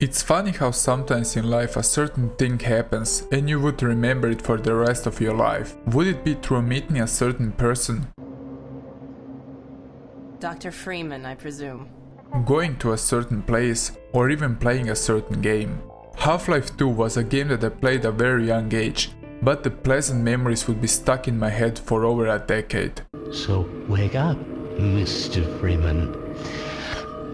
It's funny how sometimes in life a certain thing happens and you would remember it for the rest of your life. Would it be through meeting a certain person? Dr. Freeman, I presume. Going to a certain place, or even playing a certain game. Half-Life 2 was a game that I played at a very young age, but the pleasant memories would be stuck in my head for over a decade. So wake up, Mr. Freeman.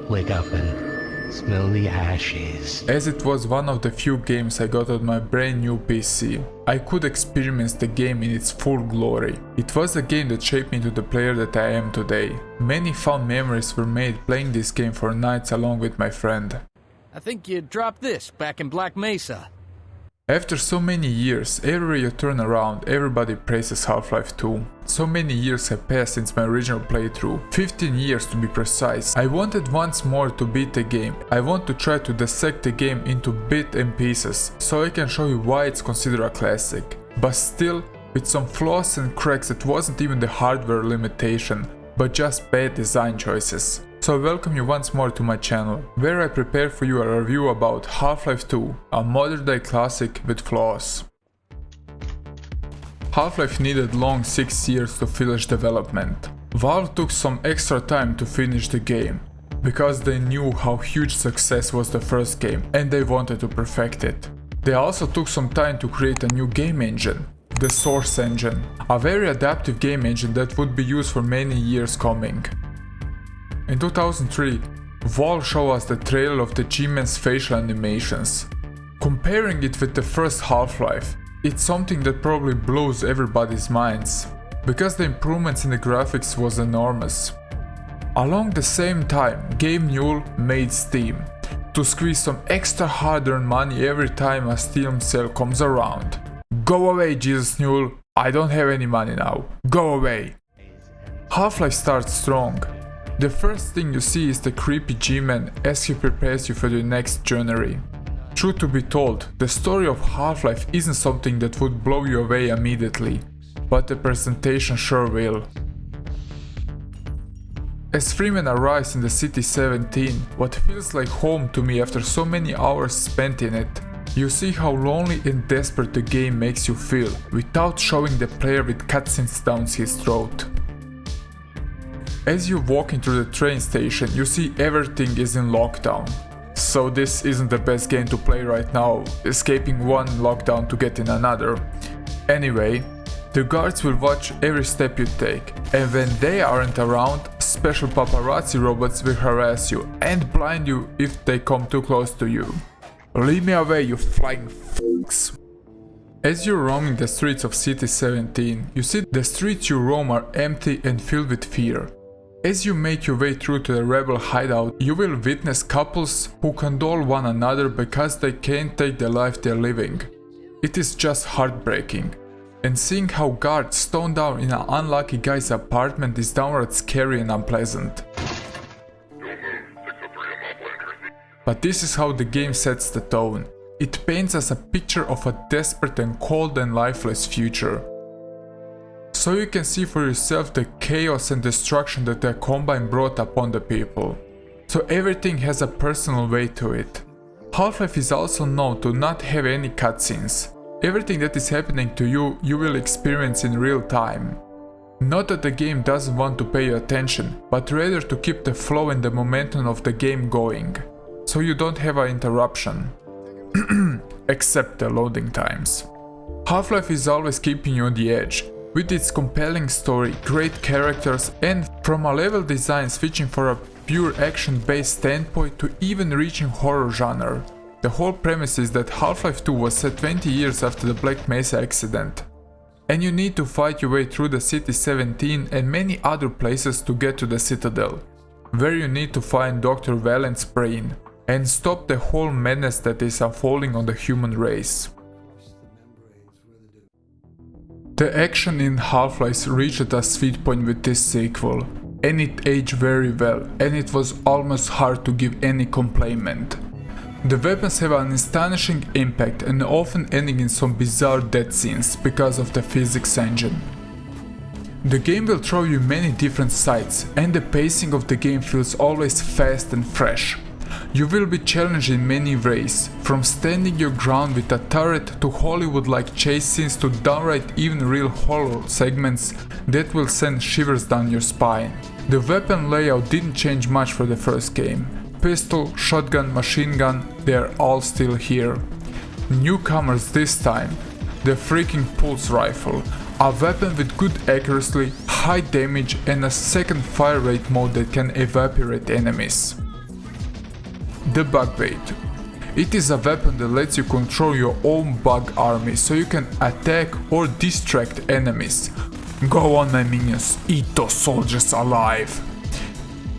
Wake up and smell the ashes. As it was one of the few games I got on my brand new PC, I could experience the game in its full glory. It was the game that shaped me into the player that I am today. Many fun memories were made playing this game for nights along with my friend. I think you dropped this back in Black Mesa. After so many years, everywhere you turn around, everybody praises Half-Life 2. So many years have passed since my original playthrough, 15 years to be precise. I wanted once more to beat the game. I want to try to dissect the game into bits and pieces, so I can show you why it's considered a classic. But still, with some flaws and cracks that wasn't even the hardware limitation, but just bad design choices. So I welcome you once more to my channel, where I prepare for you a review about Half-Life 2, a modern day classic with flaws. Half-Life needed long 6 years to finish development. Valve took some extra time to finish the game, because they knew how huge success was the first game and they wanted to perfect it. They also took some time to create a new game engine, the Source engine, a very adaptive game engine that would be used for many years coming. In 2003, Valve showed us the trailer of the G-Man's facial animations. Comparing it with the first Half-Life, it's something that probably blows everybody's minds, because the improvements in the graphics was enormous. Along the same time, Gabe Newell made Steam, to squeeze some extra hard-earned money every time a Steam sale comes around. Go away, Jesus Newell, I don't have any money now, go away! Half-Life starts strong. The first thing you see is the creepy G-Man as he prepares you for the next journey. Truth to be told, the story of Half-Life isn't something that would blow you away immediately, but the presentation sure will. As Freeman arrives in the City 17, what feels like home to me after so many hours spent in it, you see how lonely and desperate the game makes you feel, without showing the player with cutscenes down his throat. As you walk into the train station, you see everything is in lockdown. So this isn't the best game to play right now, escaping one lockdown to get in another. Anyway, the guards will watch every step you take, and when they aren't around, special paparazzi robots will harass you and blind you if they come too close to you. Leave me away, you flying f***s. As you're roaming the streets of City 17, you see the streets you roam are empty and filled with fear. As you make your way through to the rebel hideout, you will witness couples who condole one another because they can't take the life they're living. It is just heartbreaking. And seeing how guards stone down in an unlucky guy's apartment is downright scary and unpleasant. But this is how the game sets the tone. It paints us a picture of a desperate and cold and lifeless future. So you can see for yourself the chaos and destruction that the Combine brought upon the people. So everything has a personal weight to it. Half-Life is also known to not have any cutscenes. Everything that is happening to you, you will experience in real time. Not that the game doesn't want to pay you attention, but rather to keep the flow and the momentum of the game going, so you don't have an interruption. Except the loading times. Half-Life is always keeping you on the edge, with its compelling story, great characters, and from a level design switching for a pure action-based standpoint to even reaching horror genre. The whole premise is that Half-Life 2 was set 20 years after the Black Mesa accident, and you need to fight your way through the City 17 and many other places to get to the Citadel, where you need to find Dr. Valent's brain and stop the whole menace that is unfolding on the human race. The action in Half-Life reached a sweet point with this sequel, and it aged very well, and it was almost hard to give any complaint. The weapons have an astonishing impact and often ending in some bizarre death scenes because of the physics engine. The game will throw you many different sights, and the pacing of the game feels always fast and fresh. You will be challenged in many ways, from standing your ground with a turret to Hollywood-like chase scenes to downright even real horror segments that will send shivers down your spine. The weapon layout didn't change much for the first game. Pistol, shotgun, machine gun, they're all still here. Newcomers this time, the freaking pulse rifle, a weapon with good accuracy, high damage and a second fire rate mode that can evaporate enemies. The bug bait. It is a weapon that lets you control your own bug army so you can attack or distract enemies. Go on my minions, eat those soldiers alive!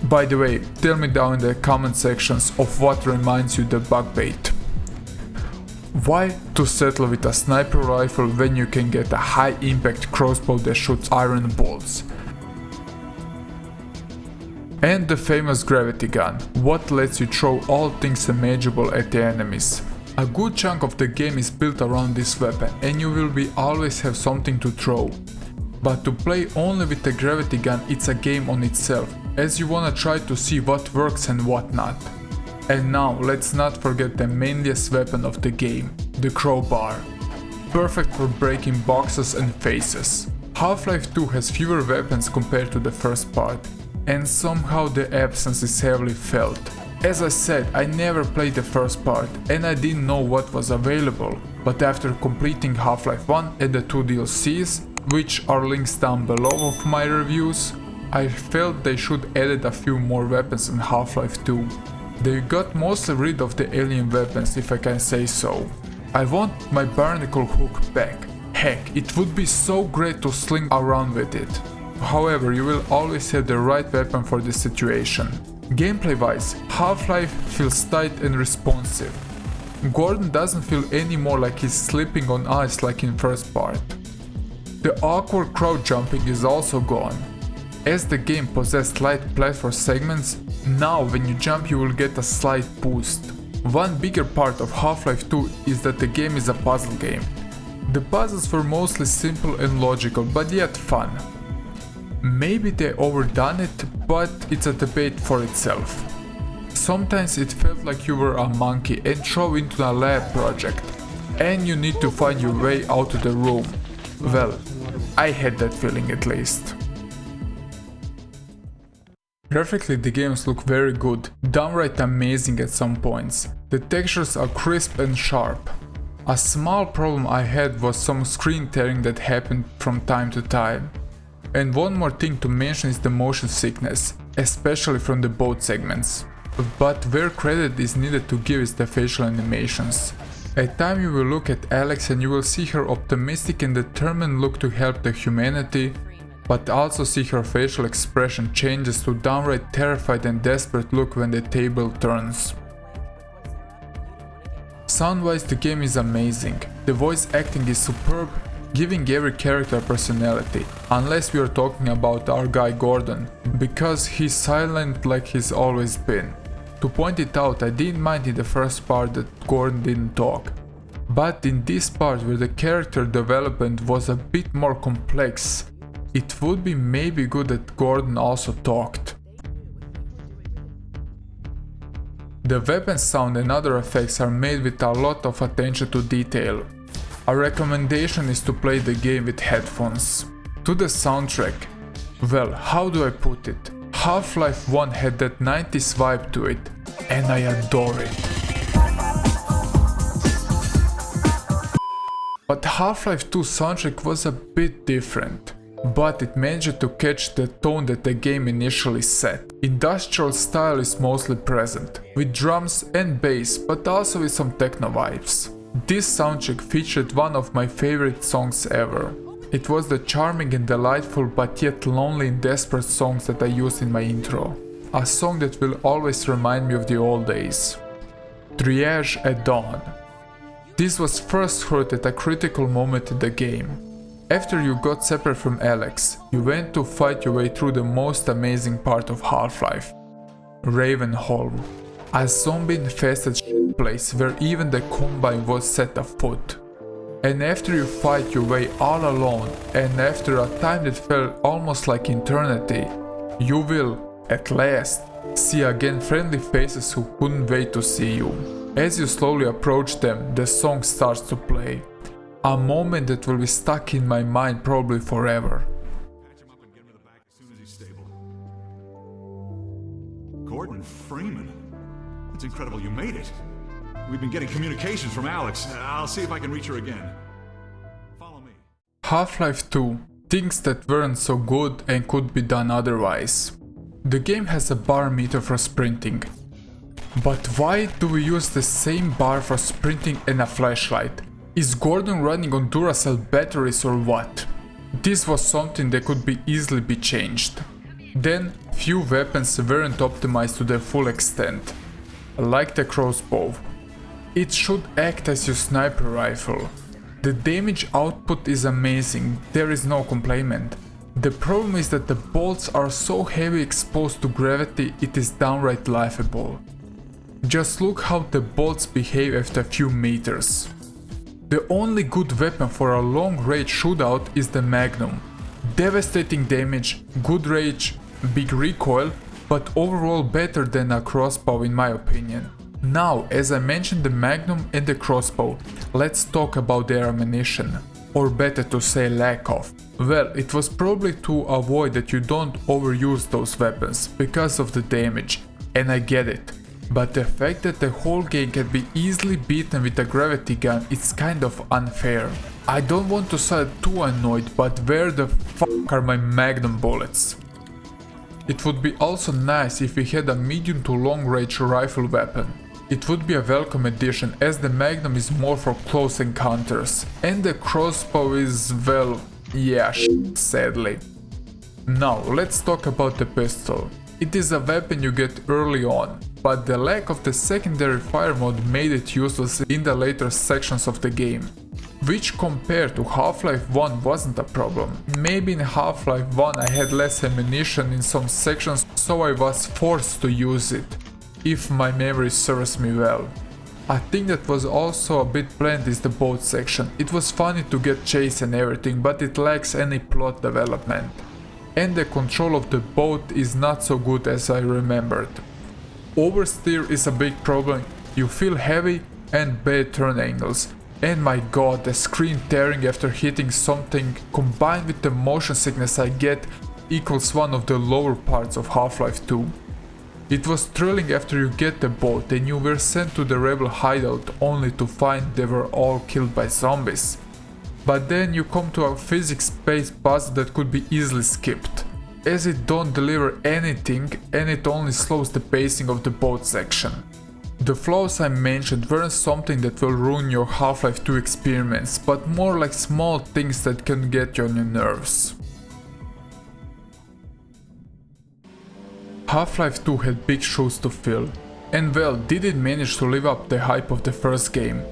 By the way, tell me down in the comment sections of what reminds you the bug bait. Why to settle with a sniper rifle when you can get a high impact crossbow that shoots iron bolts? And the famous gravity gun, what lets you throw all things imaginable at the enemies. A good chunk of the game is built around this weapon and you will always have something to throw. But to play only with the gravity gun, it's a game on itself, as you wanna try to see what works and what not. And now let's not forget the mainliest weapon of the game, the crowbar. Perfect for breaking boxes and faces. Half-Life 2 has fewer weapons compared to the first part, and somehow the absence is heavily felt. As I said, I never played the first part and I didn't know what was available, but after completing Half-Life 1 and the 2 DLCs, which are links down below of my reviews, I felt they should added a few more weapons in Half-Life 2. They got mostly rid of the alien weapons, if I can say so. I want my barnacle hook back. Heck, it would be so great to sling around with it. However, you will always have the right weapon for this situation. Gameplay wise, Half-Life feels tight and responsive. Gordon doesn't feel any more like he's slipping on ice like in first part. The awkward crowd jumping is also gone. As the game possessed light platform segments, now when you jump you will get a slight boost. One bigger part of Half-Life 2 is that the game is a puzzle game. The puzzles were mostly simple and logical, but yet fun. Maybe they overdone it, but it's a debate for itself. Sometimes it felt like you were a monkey and thrown into a lab project, and you need to find your way out of the room. Well, I had that feeling at least. Graphically the games look very good, downright amazing at some points. The textures are crisp and sharp. A small problem I had was some screen tearing that happened from time to time. And one more thing to mention is the motion sickness, especially from the both segments. But where credit is needed to give is the facial animations. At times you will look at Alex and you will see her optimistic and determined look to help the humanity, but also see her facial expression changes to downright terrified and desperate look when the table turns. Sound-wise the game is amazing, the voice acting is superb, giving every character personality, unless we are talking about our guy Gordon, because he's silent like he's always been. To point it out, I didn't mind in the first part that Gordon didn't talk, but in this part where the character development was a bit more complex, it would be maybe good that Gordon also talked. The weapon sound and other effects are made with a lot of attention to detail. A recommendation is to play the game with headphones. To the soundtrack, well, how do I put it? Half-Life 1 had that 90s vibe to it, and I adore it. But Half-Life 2 soundtrack was a bit different, but it managed to catch the tone that the game initially set. Industrial style is mostly present, with drums and bass, but also with some techno vibes. This soundtrack featured one of my favorite songs ever. It was the charming and delightful but yet lonely and desperate songs that I used in my intro. A song that will always remind me of the old days. Triage at Dawn. This was first heard at a critical moment in the game. After you got separate from Alex, you went to fight your way through the most amazing part of Half-Life, Ravenholm, a zombie-infested place where even the Combine was set afoot. And after you fight your way all alone, and after a time that felt almost like eternity, you will, at last, See again friendly faces who couldn't wait to see you. As you slowly approach them, the song starts to play. A moment that will be stuck in my mind probably forever. Patch him up and get him to the back as soon as he's stable. Gordon Freeman? It's incredible you made it. We've been getting communications from Alex. I'll see if I can reach her again. Follow me. Half-Life 2. Things that weren't so good and could be done otherwise. The game has a bar meter for sprinting. But why do we use the same bar for sprinting and a flashlight? Is Gordon running on Duracell batteries or what? This was something that could be easily be changed. Then, few weapons weren't optimized to their full extent. Like the crossbow. It should act as your sniper rifle. The damage output is amazing, there is no complaint. The problem is that the bolts are so heavy exposed to gravity it is downright laughable. Just look how the bolts behave after a few meters. The only good weapon for a long-range shootout is the Magnum. Devastating damage, good range, big recoil, but overall better than a crossbow in my opinion. Now, as I mentioned the Magnum and the crossbow, let's talk about their ammunition. Or better to say lack of. Well, it was probably to avoid that you don't overuse those weapons because of the damage, and I get it. But the fact that the whole game can be easily beaten with a gravity gun is kind of unfair. I don't want to sound too annoyed, but where the fuck are my Magnum bullets? It would be also nice if we had a medium to long range rifle weapon. It would be a welcome addition as the Magnum is more for close encounters. And the crossbow is, well, yeah, sadly. Now let's talk about the pistol. It is a weapon you get early on, but the lack of the secondary fire mode made it useless in the later sections of the game. Which compared to Half-Life 1 wasn't a problem. Maybe in Half-Life 1 I had less ammunition in some sections, so I was forced to use it, if my memory serves me well. A thing that was also a bit bland is the boat section. It was funny to get chased and everything, but it lacks any plot development. And the control of the boat is not so good as I remembered. Oversteer is a big problem, you feel heavy and bad turn angles. And my god, the screen tearing after hitting something combined with the motion sickness I get equals one of the lower parts of Half-Life 2. It was thrilling after you get the boat and you were sent to the rebel hideout only to find they were all killed by zombies. But then you come to a physics-based puzzle that could be easily skipped, as it don't deliver anything and it only slows the pacing of the boat section. The flaws I mentioned weren't something that will ruin your Half-Life 2 experience, but more like small things that can get you on your nerves. Half-Life 2 had big shoes to fill, and well, did it manage to live up the hype of the first game?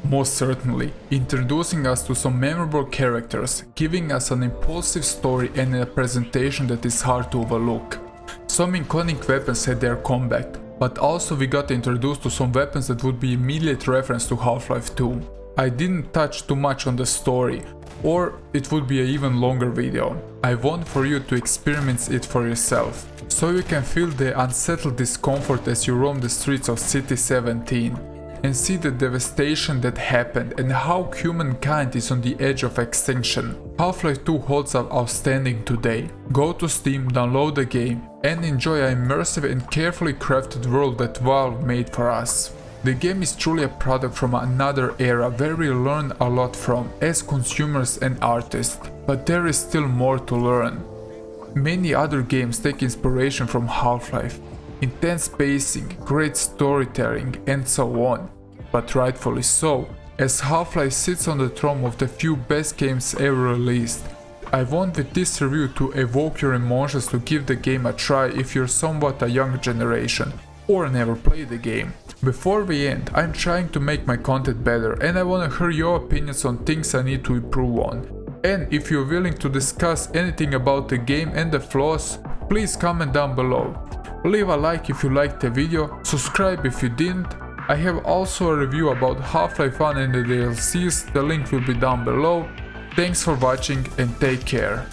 Most certainly, introducing us to some memorable characters, giving us an impulsive story and a presentation that is hard to overlook. Some iconic weapons had their comeback, but also we got introduced to some weapons that would be immediate reference to Half-Life 2. I didn't touch too much on the story, or it would be an even longer video. I want for you to experience it for yourself, so you can feel the unsettled discomfort as you roam the streets of City 17 and see the devastation that happened and how humankind is on the edge of extinction. Half-Life 2 holds up outstanding today. Go to Steam, download the game and enjoy an immersive and carefully crafted world that Valve made for us. The game is truly a product from another era where we learn a lot from as consumers and artists, but there is still more to learn. Many other games take inspiration from Half-Life, intense pacing, great storytelling and so on, but rightfully so, as Half-Life sits on the throne of the few best games ever released. I want with this review to evoke your emotions to give the game a try if you're somewhat a younger generation or never played the game. Before we end, I'm trying to make my content better and I want to hear your opinions on things I need to improve on. And if you're willing to discuss anything about the game and the flaws, please comment down below. Leave a like if you liked the video, subscribe if you didn't. I have also a review about Half-Life 1 and the DLCs, the link will be down below. Thanks for watching and take care.